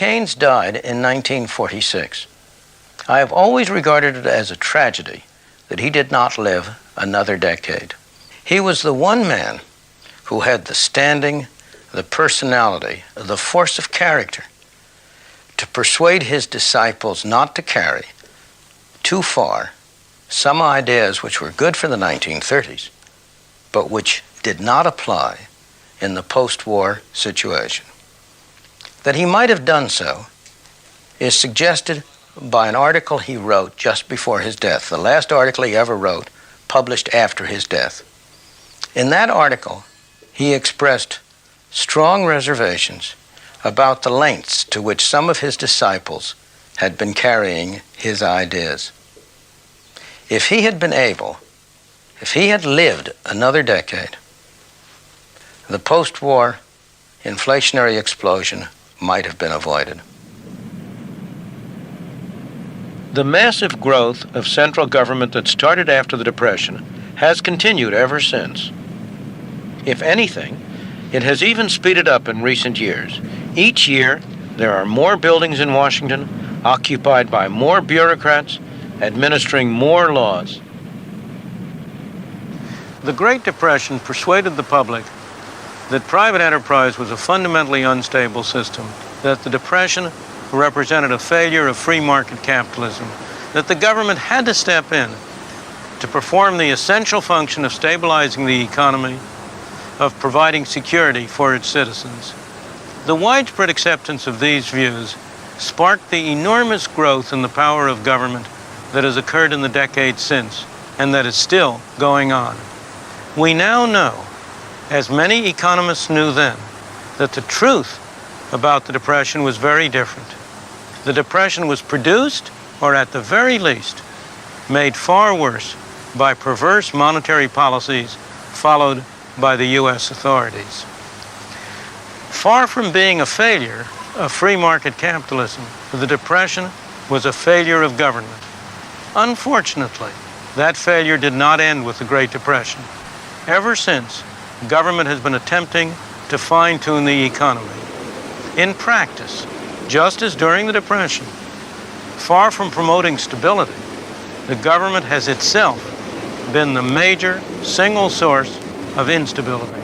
Keynes died in 1946. I have always regarded it as a tragedy that he did not live another decade. He was the one man who had the standing, the personality, the force of character to persuade his disciples not to carry too far some ideas which were good for the 1930s, but which did not apply in the post-war situation. That he might have done so is suggested by an article he wrote just before his death, the last article he ever wrote, published after his death. In that article, he expressed strong reservations about the lengths to which some of his disciples had been carrying his ideas. If he had been able, if he had lived another decade, the post-war inflationary explosion might have been avoided. The massive growth of central government that started after the Depression has continued ever since. If anything, it has even speeded up in recent years. Each year, there are more buildings in Washington occupied by more bureaucrats administering more laws. The Great Depression persuaded the public that private enterprise was a fundamentally unstable system, that the Depression represented a failure of free market capitalism, that the government had to step in to perform the essential function of stabilizing the economy, of providing security for its citizens. The widespread acceptance of these views sparked the enormous growth in the power of government that has occurred in the decades since, and that is still going on. We now know, as many economists knew then, that the truth about the Depression was very different. The Depression was produced, or at the very least, made far worse by perverse monetary policies followed by the U.S. authorities. Far from being a failure of free market capitalism, the Depression was a failure of government. Unfortunately, that failure did not end with the Great Depression. Ever since, government has been attempting to fine-tune the economy. In practice, just as during the Depression, far from promoting stability, the government has itself been the major single source of instability.